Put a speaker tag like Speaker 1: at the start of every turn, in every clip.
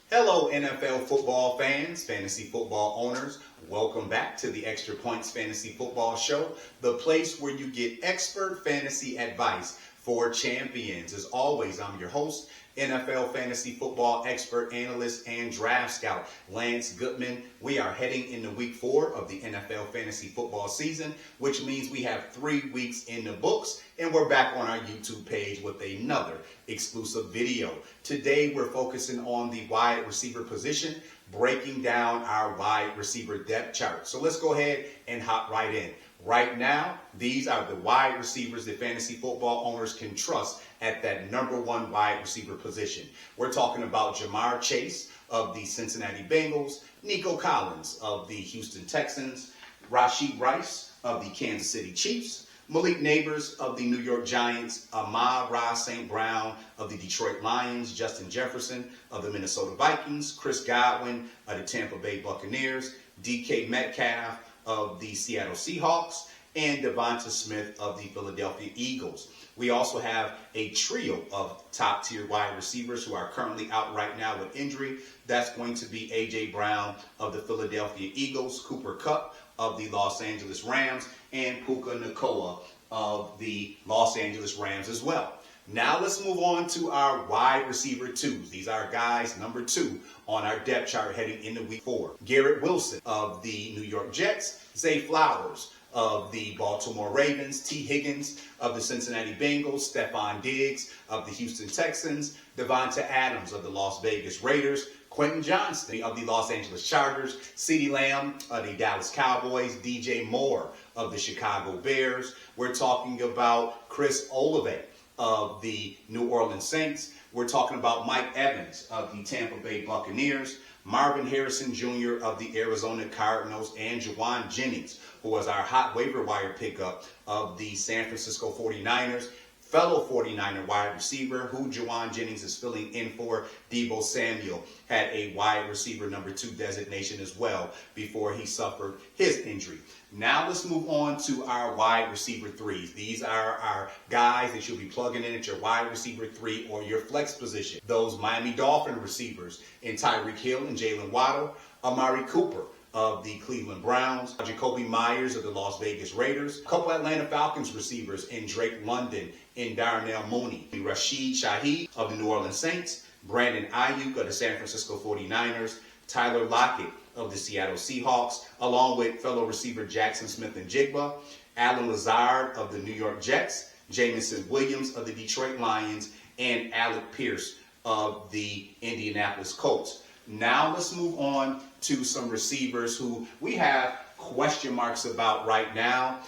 Speaker 1: Hello, NFL football fans, fantasy football owners. Welcome back to the Extra Points Fantasy Football Show, the place where you get expert fantasy advice for champions. As always, I'm your host, NFL fantasy football expert, analyst, and draft scout, Lance Goodman. We are heading into week 4 of the NFL fantasy football season, which means we have 3 weeks in the books, and we're back on our YouTube page with another exclusive video. Today, we're focusing on the wide receiver position, breaking down our wide receiver depth chart. So let's go ahead and hop right in. Right now, these are the wide receivers that fantasy football owners can trust at that #1 wide receiver position. We're talking about Jamar Chase of the Cincinnati Bengals, Nico Collins of the Houston Texans, Rashee Rice of the Kansas City Chiefs, Malik Nabers of the New York Giants, Amon-Ra St. Brown of the Detroit Lions, Justin Jefferson of the Minnesota Vikings, Chris Godwin of the Tampa Bay Buccaneers, DK Metcalf of the Seattle Seahawks, and Devonta Smith of the Philadelphia Eagles. We also have a trio of top-tier wide receivers who are currently out right now with injury. That's going to be A.J. Brown of the Philadelphia Eagles, Cooper Kupp of the Los Angeles Rams, and Puka Nacua of the Los Angeles Rams as well. Now let's move on to our wide receiver 2s. These are guys number 2 on our depth chart heading into week 4. Garrett Wilson of the New York Jets, Zay Flowers of the Baltimore Ravens, T. Higgins of the Cincinnati Bengals, Stephon Diggs of the Houston Texans, Devonta Adams of the Las Vegas Raiders, Quentin Johnston of the Los Angeles Chargers, CeeDee Lamb of the Dallas Cowboys, DJ Moore of the Chicago Bears. We're talking about Chris Olave of the New Orleans Saints. We're talking about Mike Evans of the Tampa Bay Buccaneers, Marvin Harrison Jr. of the Arizona Cardinals, and Juwan Jennings, who was our hot waiver wire pickup of the San Francisco 49ers. Fellow 49er wide receiver, who Juwan Jennings is filling in for. Deebo Samuel had a wide receiver number 2 designation as well before he suffered his injury. Now let's move on to our wide receiver 3s. These are our guys that you'll be plugging in at your wide receiver 3 or your flex position. Those Miami Dolphin receivers in Tyreek Hill and Jalen Waddle, Amari Cooper of the Cleveland Browns, Jacoby Myers of the Las Vegas Raiders, a couple Atlanta Falcons receivers in Drake London and Darnell Mooney, Rashid Shaheed of the New Orleans Saints, Brandon Ayuk of the San Francisco 49ers, Tyler Lockett of the Seattle Seahawks, along with fellow receiver Jackson Smith-Njigba, Allen Lazard of the New York Jets, Jamison Williams of the Detroit Lions, and Alec Pierce of the Indianapolis Colts. Now let's move on to some receivers who we have question marks about right now.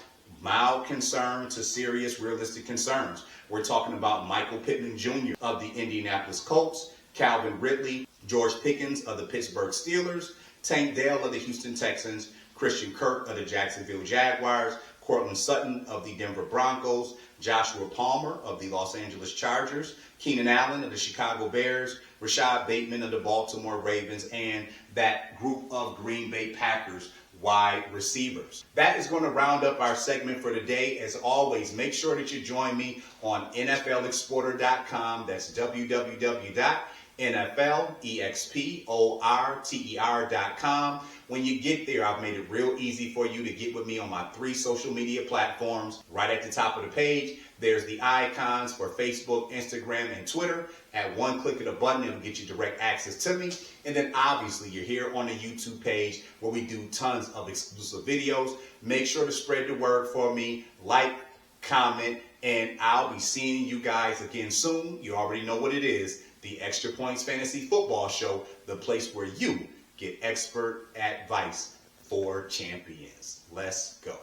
Speaker 1: Mild concern to serious realistic concerns. We're talking about Michael Pittman Jr. of the Indianapolis Colts, Calvin Ridley, George Pickens of the Pittsburgh Steelers, Tank Dell of the Houston Texans, Christian Kirk of the Jacksonville Jaguars, Courtland Sutton of the Denver Broncos, Joshua Palmer of the Los Angeles Chargers, Keenan Allen of the Chicago Bears, Rashad Bateman of the Baltimore Ravens, and that group of Green Bay Packers wide receivers. That is going to round up our segment for today. As always, make sure that you join me on NFLExporter.com. That's www.NFLExporter.com. When you get there, I've made it real easy for you to get with me on my 3 social media platforms. Right at the top of the page, there's the icons for Facebook, Instagram, and Twitter. At one click of the button, it'll get you direct access to me. And then obviously you're here on the YouTube page where we do tons of exclusive videos. Make sure to spread the word for me, like, comment, and I'll be seeing you guys again soon. You already know what it is, the Extra Points Fantasy Football Show, the place where you get expert advice for champions. Let's go.